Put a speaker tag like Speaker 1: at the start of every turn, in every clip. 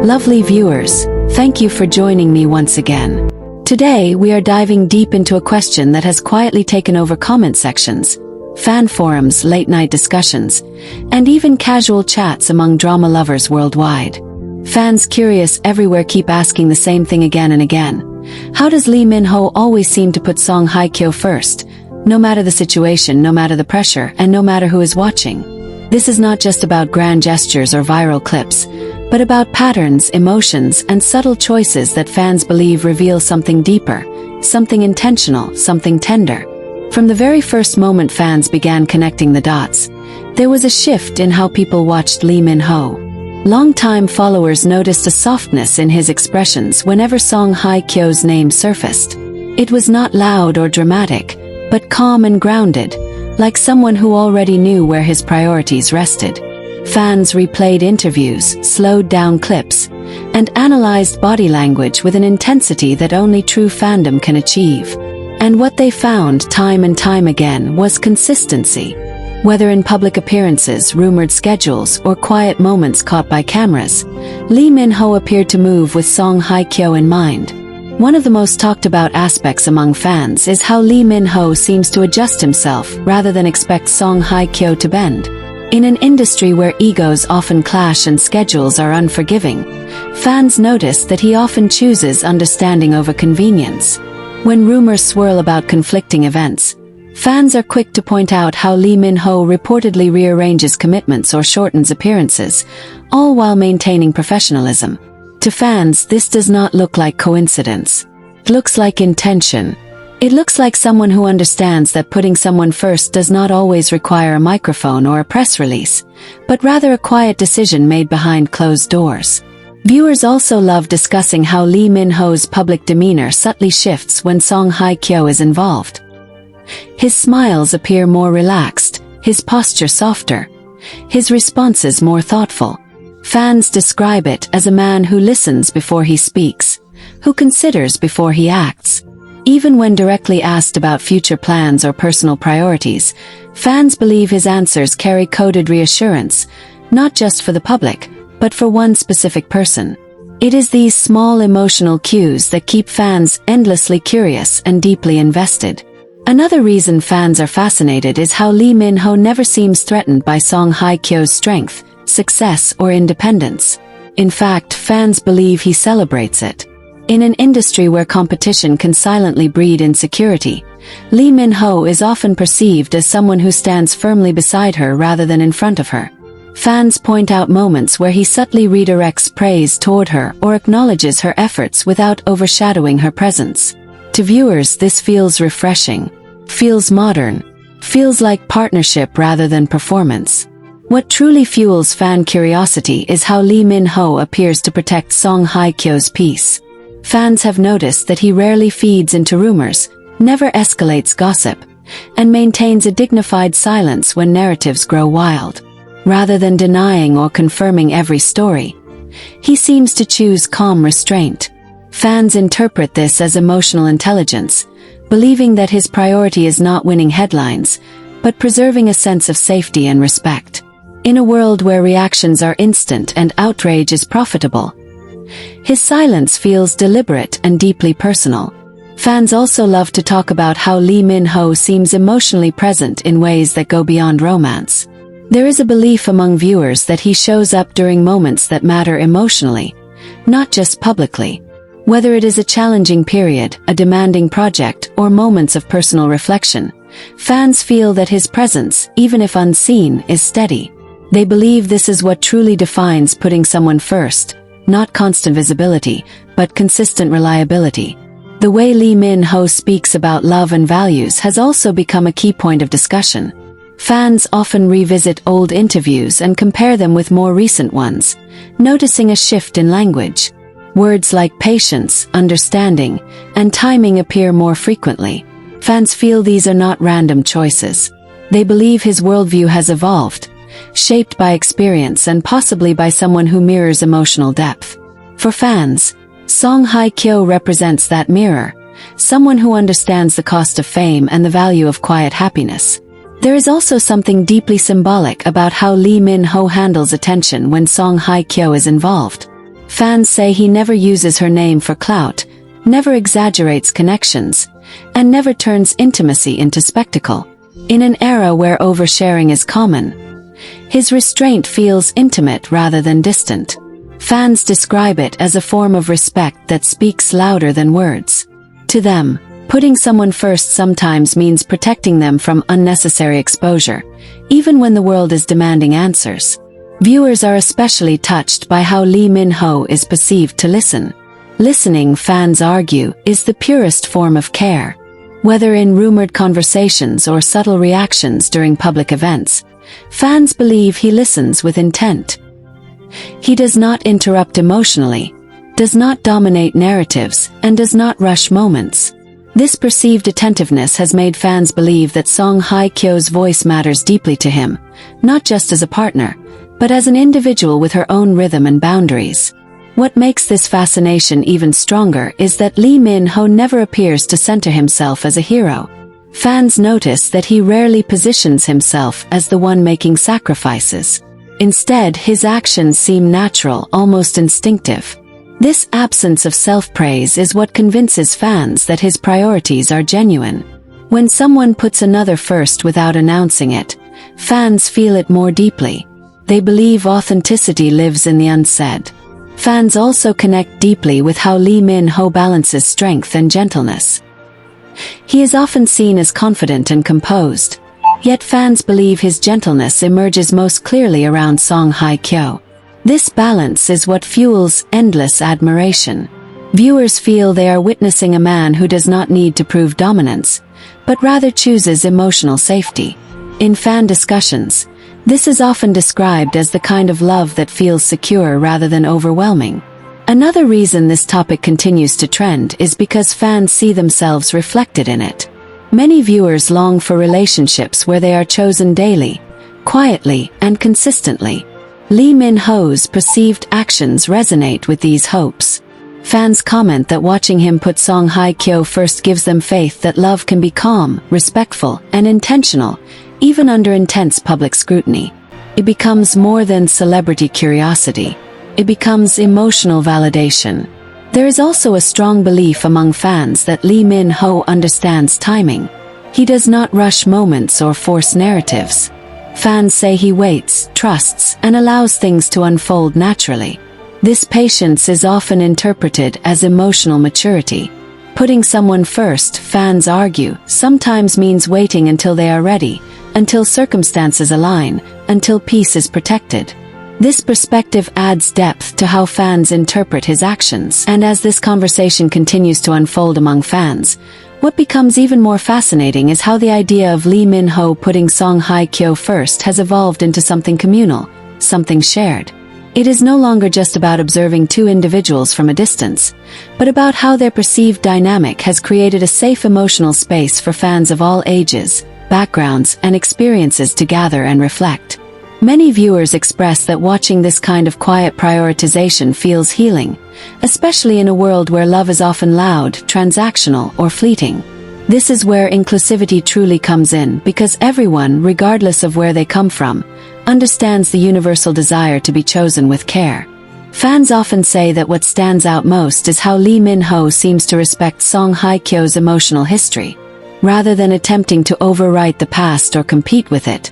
Speaker 1: Lovely viewers, thank you for joining me once again. Today we are diving deep into a question that has quietly taken over comment sections, fan forums, late-night discussions, and even casual chats among drama lovers worldwide. Fans curious everywhere keep asking the same thing again and again. How does Lee Min-ho always seem to put Song Hye Kyo first, no matter the situation, no matter the pressure, and no matter who is watching? This is not just about grand gestures or viral clips, but about patterns, emotions, and subtle choices that fans believe reveal something deeper, something intentional, something tender. From the very first moment fans began connecting the dots, there was a shift in how people watched Lee Min-ho. Longtime followers noticed a softness in his expressions whenever Song Hye Kyo's name surfaced. It was not loud or dramatic, but calm and grounded, like someone who already knew where his priorities rested. Fans replayed interviews, slowed down clips, and analyzed body language with an intensity that only true fandom can achieve. And what they found time and time again was consistency. Whether in public appearances, rumored schedules, or quiet moments caught by cameras, Lee Min-ho appeared to move with Song Hye Kyo in mind. One of the most talked about aspects among fans is how Lee Min-ho seems to adjust himself rather than expect Song Hye Kyo to bend. In an industry where egos often clash and schedules are unforgiving, fans notice that he often chooses understanding over convenience. When rumors swirl about conflicting events, fans are quick to point out how Lee Min-ho reportedly rearranges commitments or shortens appearances, all while maintaining professionalism. To fans, this does not look like coincidence. It looks like intention. It looks like someone who understands that putting someone first does not always require a microphone or a press release, but rather a quiet decision made behind closed doors. Viewers also love discussing how Lee Min-ho's public demeanor subtly shifts when Song Hye Kyo is involved. His smiles appear more relaxed, his posture softer, his responses more thoughtful. Fans describe it as a man who listens before he speaks, who considers before he acts. Even when directly asked about future plans or personal priorities, fans believe his answers carry coded reassurance, not just for the public, but for one specific person. It is these small emotional cues that keep fans endlessly curious and deeply invested. Another reason fans are fascinated is how Lee Min-ho never seems threatened by Song Hye Kyo's strength, success, or independence. In fact, fans believe he celebrates it. In an industry where competition can silently breed insecurity, Lee Min-ho is often perceived as someone who stands firmly beside her rather than in front of her. Fans point out moments where he subtly redirects praise toward her or acknowledges her efforts without overshadowing her presence. To viewers, this feels refreshing, feels modern, feels like partnership rather than performance. What truly fuels fan curiosity is how Lee Min-ho appears to protect Song Hye Kyo's peace. Fans have noticed that he rarely feeds into rumors, never escalates gossip, and maintains a dignified silence when narratives grow wild. Rather than denying or confirming every story, he seems to choose calm restraint. Fans interpret this as emotional intelligence, believing that his priority is not winning headlines, but preserving a sense of safety and respect. In a world where reactions are instant and outrage is profitable, his silence feels deliberate and deeply personal. Fans also love to talk about how Lee Min-ho seems emotionally present in ways that go beyond romance. There is a belief among viewers that he shows up during moments that matter emotionally, not just publicly. Whether it is a challenging period, a demanding project, or moments of personal reflection, fans feel that his presence, even if unseen, is steady. They believe this is what truly defines putting someone first, not constant visibility, but consistent reliability. The way Lee Min-ho speaks about love and values has also become a key point of discussion. Fans often revisit old interviews and compare them with more recent ones, noticing a shift in language. Words like patience, understanding, and timing appear more frequently. Fans feel these are not random choices. They believe his worldview has evolved, shaped by experience and possibly by someone who mirrors emotional depth. For fans, Song Hye Kyo represents that mirror, someone who understands the cost of fame and the value of quiet happiness. There is also something deeply symbolic about how Lee Min-ho handles attention when Song Hye Kyo is involved. Fans say he never uses her name for clout, never exaggerates connections, and never turns intimacy into spectacle. In an era where oversharing is common, his restraint feels intimate rather than distant. Fans describe it as a form of respect that speaks louder than words. To them, putting someone first sometimes means protecting them from unnecessary exposure, even when the world is demanding answers. Viewers are especially touched by how Lee Min-ho is perceived to listen. Listening, fans argue, is the purest form of care. Whether in rumored conversations or subtle reactions during public events, fans believe he listens with intent. He does not interrupt emotionally, does not dominate narratives, and does not rush moments. This perceived attentiveness has made fans believe that Song Hye Kyo's voice matters deeply to him, not just as a partner, but as an individual with her own rhythm and boundaries. What makes this fascination even stronger is that Lee Min-ho never appears to center himself as a hero. Fans notice that he rarely positions himself as the one making sacrifices. Instead, his actions seem natural, almost instinctive. This absence of self-praise is what convinces fans that his priorities are genuine. When someone puts another first without announcing it, fans feel it more deeply. They believe authenticity lives in the unsaid. Fans also connect deeply with how Lee Min-ho balances strength and gentleness. He is often seen as confident and composed, yet fans believe his gentleness emerges most clearly around Song Hye Kyo. This balance is what fuels endless admiration. Viewers feel they are witnessing a man who does not need to prove dominance, but rather chooses emotional safety. In fan discussions, this is often described as the kind of love that feels secure rather than overwhelming. Another reason this topic continues to trend is because fans see themselves reflected in it. Many viewers long for relationships where they are chosen daily, quietly, and consistently. Lee Min-ho's perceived actions resonate with these hopes. Fans comment that watching him put Song Hye Kyo first gives them faith that love can be calm, respectful, and intentional, even under intense public scrutiny. It becomes more than celebrity curiosity. It becomes emotional validation. There is also a strong belief among fans that Lee Min-ho understands timing. He does not rush moments or force narratives. Fans say he waits, trusts, and allows things to unfold naturally. This patience is often interpreted as emotional maturity. Putting someone first, fans argue, sometimes means waiting until they are ready, until circumstances align, until peace is protected. This perspective adds depth to how fans interpret his actions, and as this conversation continues to unfold among fans, what becomes even more fascinating is how the idea of Lee Min-ho putting Song Hye Kyo first has evolved into something communal, something shared. It is no longer just about observing two individuals from a distance, but about how their perceived dynamic has created a safe emotional space for fans of all ages, backgrounds, and experiences to gather and reflect. Many viewers express that watching this kind of quiet prioritization feels healing, especially in a world where love is often loud, transactional, or fleeting. This is where inclusivity truly comes in, because everyone, regardless of where they come from, understands the universal desire to be chosen with care. Fans often say that what stands out most is how Lee Min-ho seems to respect Song Hye Kyo's emotional history. Rather than attempting to overwrite the past or compete with it,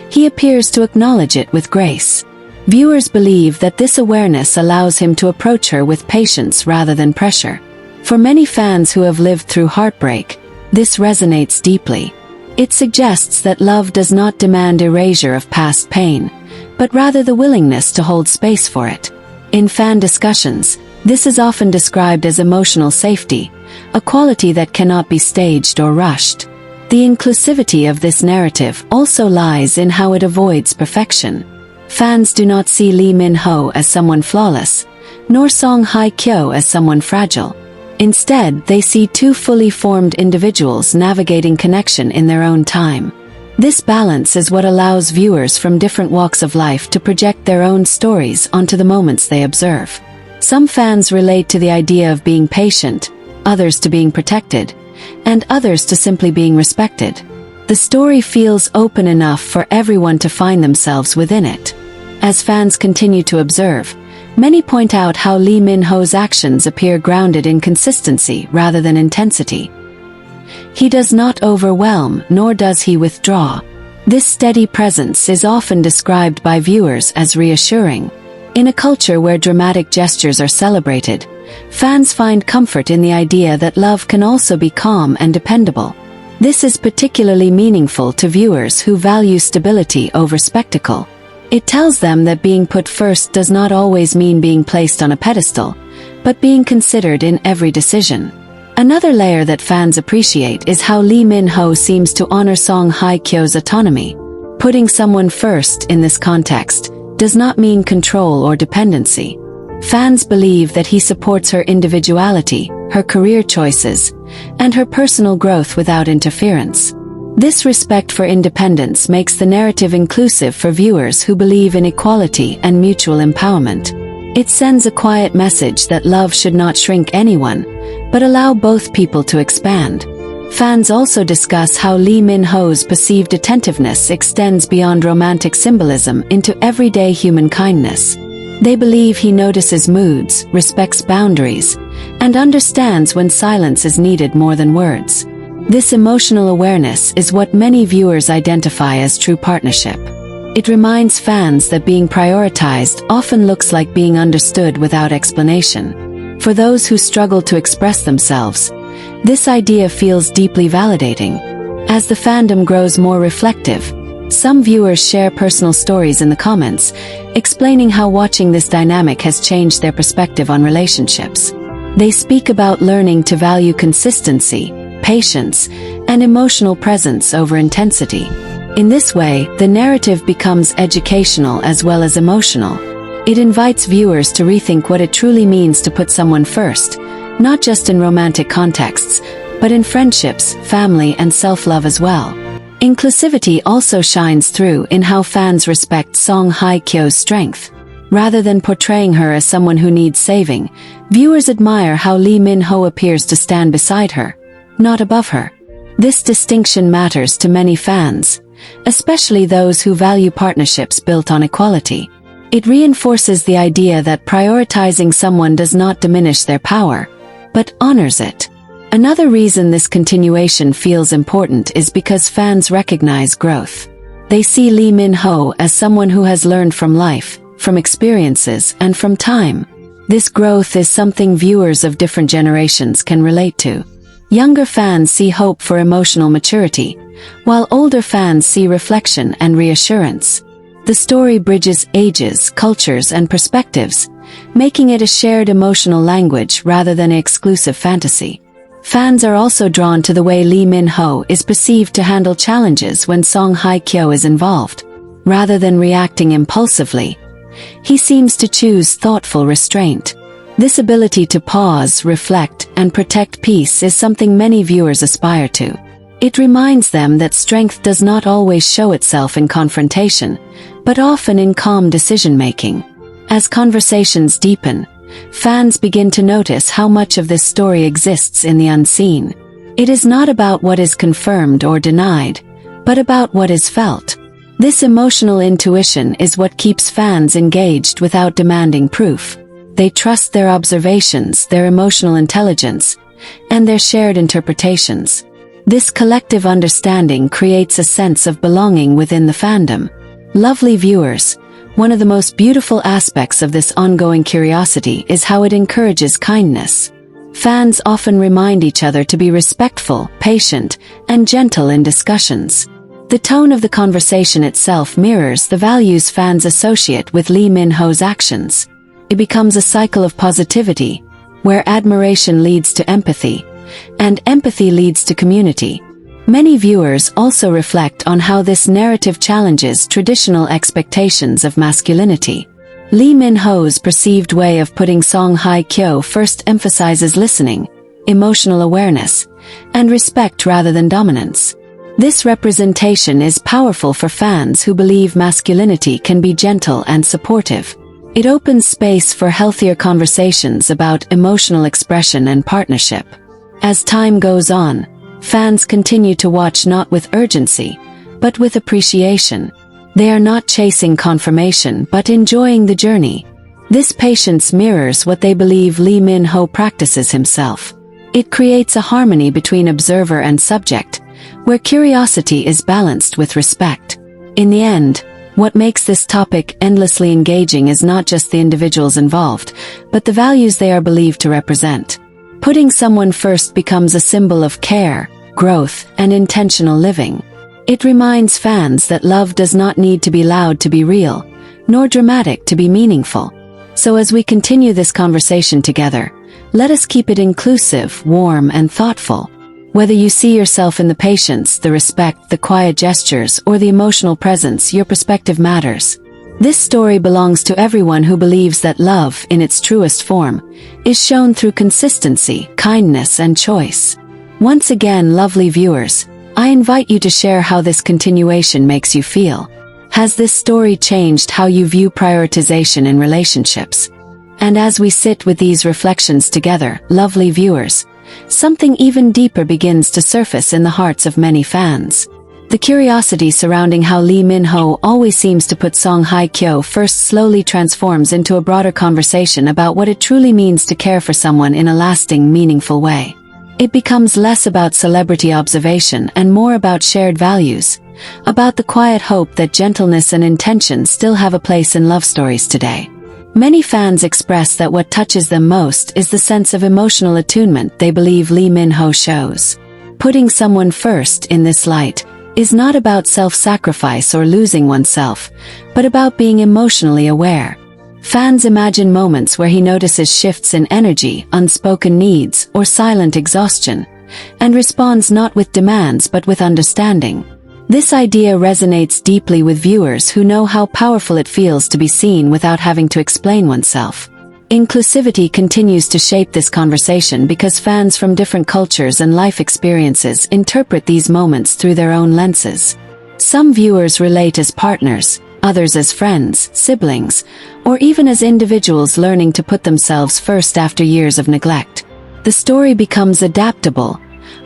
Speaker 1: he appears to acknowledge it with grace. Viewers believe that this awareness allows him to approach her with patience rather than pressure. For many fans who have lived through heartbreak, this resonates deeply. It suggests that love does not demand erasure of past pain, but rather the willingness to hold space for it. In fan discussions, this is often described as emotional safety, a quality that cannot be staged or rushed. The inclusivity of this narrative also lies in how it avoids perfection. Fans do not see Lee Min-ho as someone flawless, nor Song Hye Kyo as someone fragile. Instead, they see two fully formed individuals navigating connection in their own time. This balance is what allows viewers from different walks of life to project their own stories onto the moments they observe. Some fans relate to the idea of being patient, others to being protected, and others to simply being respected. The story feels open enough for everyone to find themselves within it. As fans continue to observe, Many point out how Lee Min-ho's actions appear grounded in consistency rather than intensity. He does not overwhelm, nor does he withdraw. This steady presence is often described by viewers as reassuring. In a culture where dramatic gestures are celebrated, fans find comfort in the idea that love can also be calm and dependable. This is particularly meaningful to viewers who value stability over spectacle. It tells them that being put first does not always mean being placed on a pedestal, but being considered in every decision. Another layer that fans appreciate is how Lee Min-ho seems to honor Song Hye Kyo's autonomy. Putting someone first in this context does not mean control or dependency. Fans believe that he supports her individuality, her career choices, and her personal growth without interference. This respect for independence makes the narrative inclusive for viewers who believe in equality and mutual empowerment. It sends a quiet message that love should not shrink anyone, but allow both people to expand. Fans also discuss how Lee Min-ho's perceived attentiveness extends beyond romantic symbolism into everyday human kindness. They believe he notices moods, respects boundaries, and understands when silence is needed more than words. This emotional awareness is what many viewers identify as true partnership. It reminds fans that being prioritized often looks like being understood without explanation. For those who struggle to express themselves, this idea feels deeply validating. As the fandom grows more reflective, some viewers share personal stories in the comments, explaining how watching this dynamic has changed their perspective on relationships. They speak about learning to value consistency, patience, and emotional presence over intensity. In this way, the narrative becomes educational as well as emotional. It invites viewers to rethink what it truly means to put someone first, not just in romantic contexts, but in friendships, family, and self-love as well. Inclusivity also shines through in how fans respect Song Hye Kyo's strength. Rather than portraying her as someone who needs saving, viewers admire how Lee Min-ho appears to stand beside her, not above her. This distinction matters to many fans, especially those who value partnerships built on equality. It reinforces the idea that prioritizing someone does not diminish their power, but honors it. Another reason this continuation feels important is because fans recognize growth. They see Lee Min-ho as someone who has learned from life, from experiences, and from time. This growth is something viewers of different generations can relate to. Younger fans see hope for emotional maturity, while older fans see reflection and reassurance. The story bridges ages, cultures, and perspectives, making it a shared emotional language rather than an exclusive fantasy. Fans are also drawn to the way Lee Min-ho is perceived to handle challenges when Song Hye Kyo is involved. Rather than reacting impulsively, he seems to choose thoughtful restraint. This ability to pause, reflect, and protect peace is something many viewers aspire to. It reminds them that strength does not always show itself in confrontation, but often in calm decision-making. As conversations deepen, fans begin to notice how much of this story exists in the unseen. It is not about what is confirmed or denied, but about what is felt. This emotional intuition is what keeps fans engaged without demanding proof. They trust their observations, their emotional intelligence, and their shared interpretations. This collective understanding creates a sense of belonging within the fandom. Lovely viewers, one of the most beautiful aspects of this ongoing curiosity is how it encourages kindness. Fans often remind each other to be respectful, patient, and gentle in discussions. The tone of the conversation itself mirrors the values fans associate with Lee Min-ho's actions. It becomes a cycle of positivity, where admiration leads to empathy, and empathy leads to community. Many viewers also reflect on how this narrative challenges traditional expectations of masculinity. Lee Min-ho's perceived way of putting Song Hye Kyo first emphasizes listening, emotional awareness, and respect rather than dominance. This representation is powerful for fans who believe masculinity can be gentle and supportive. It opens space for healthier conversations about emotional expression and partnership. As time goes on, fans continue to watch not with urgency, but with appreciation. They are not chasing confirmation but enjoying the journey. This patience mirrors what they believe Lee Min-ho practices himself. It creates a harmony between observer and subject, where curiosity is balanced with respect. In the end, what makes this topic endlessly engaging is not just the individuals involved, but the values they are believed to represent. Putting someone first becomes a symbol of care, growth, and intentional living. It reminds fans that love does not need to be loud to be real, nor dramatic to be meaningful. So as we continue this conversation together, let us keep it inclusive, warm, and thoughtful. Whether you see yourself in the patience, the respect, the quiet gestures, or the emotional presence, your perspective matters. This story belongs to everyone who believes that love, in its truest form, is shown through consistency, kindness, and choice. Once again, lovely viewers, I invite you to share how this continuation makes you feel. Has this story changed how you view prioritization in relationships? And as we sit with these reflections together, lovely viewers, something even deeper begins to surface in the hearts of many fans. The curiosity surrounding how Lee Min-ho always seems to put Song Hye Kyo first slowly transforms into a broader conversation about what it truly means to care for someone in a lasting, meaningful way. It becomes less about celebrity observation and more about shared values, about the quiet hope that gentleness and intention still have a place in love stories today. Many fans express that what touches them most is the sense of emotional attunement they believe Lee Min-ho shows. Putting someone first in this light is not about self-sacrifice or losing oneself, but about being emotionally aware. Fans imagine moments where he notices shifts in energy, unspoken needs, or silent exhaustion, and responds not with demands but with understanding. This idea resonates deeply with viewers who know how powerful it feels to be seen without having to explain oneself. Inclusivity continues to shape this conversation because fans from different cultures and life experiences interpret these moments through their own lenses. Some viewers relate as partners, others as friends, siblings, or even as individuals learning to put themselves first after years of neglect. The story becomes adaptable,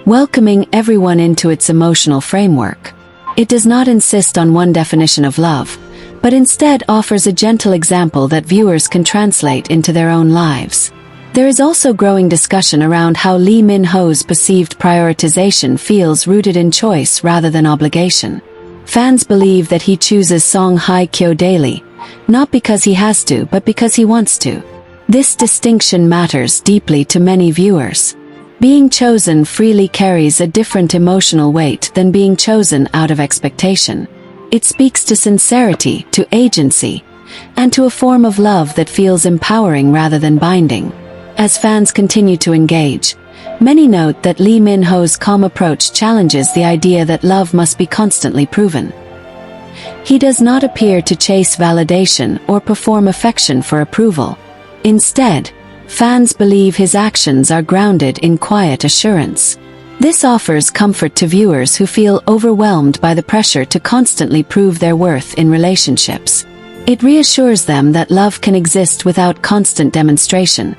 Speaker 1: welcoming everyone into its emotional framework. It does not insist on one definition of love, but instead offers a gentle example that viewers can translate into their own lives. There is also growing discussion around how Lee Min-ho's perceived prioritization feels rooted in choice rather than obligation. Fans believe that he chooses Song Hye Kyo daily, not because he has to but because he wants to. This distinction matters deeply to many viewers. Being chosen freely carries a different emotional weight than being chosen out of expectation. It speaks to sincerity, to agency, and to a form of love that feels empowering rather than binding. As fans continue to engage, many note that Lee Min-ho's calm approach challenges the idea that love must be constantly proven. He does not appear to chase validation or perform affection for approval. Instead, fans believe his actions are grounded in quiet assurance. This offers comfort to viewers who feel overwhelmed by the pressure to constantly prove their worth in relationships. It reassures them that love can exist without constant demonstration,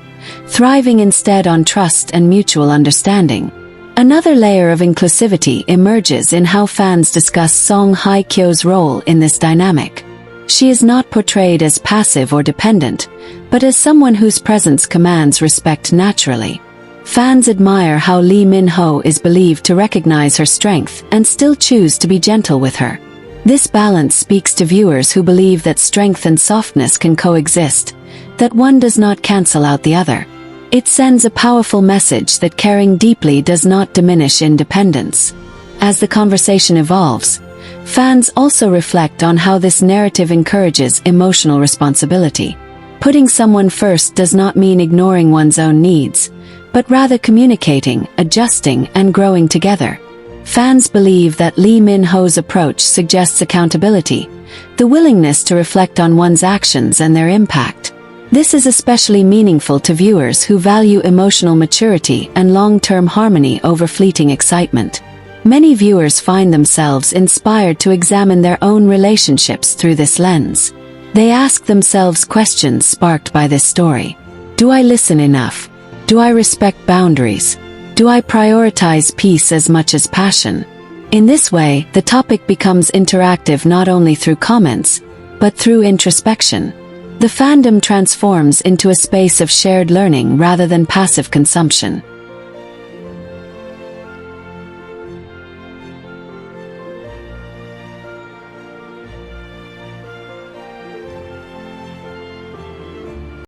Speaker 1: thriving instead on trust and mutual understanding. Another layer of inclusivity emerges in how fans discuss Song Hye Kyo's role in this dynamic. She is not portrayed as passive or dependent, but as someone whose presence commands respect naturally. Fans admire how Lee Min-ho is believed to recognize her strength and still choose to be gentle with her. This balance speaks to viewers who believe that strength and softness can coexist, that one does not cancel out the other. It sends a powerful message that caring deeply does not diminish independence. As the conversation evolves, fans also reflect on how this narrative encourages emotional responsibility. Putting someone first does not mean ignoring one's own needs, but rather communicating, adjusting, and growing together. Fans believe that Lee Min-ho's approach suggests accountability, the willingness to reflect on one's actions and their impact. This is especially meaningful to viewers who value emotional maturity and long-term harmony over fleeting excitement. Many viewers find themselves inspired to examine their own relationships through this lens. They ask themselves questions sparked by this story. Do I listen enough? Do I respect boundaries? Do I prioritize peace as much as passion? In this way, the topic becomes interactive not only through comments, but through introspection. The fandom transforms into a space of shared learning rather than passive consumption.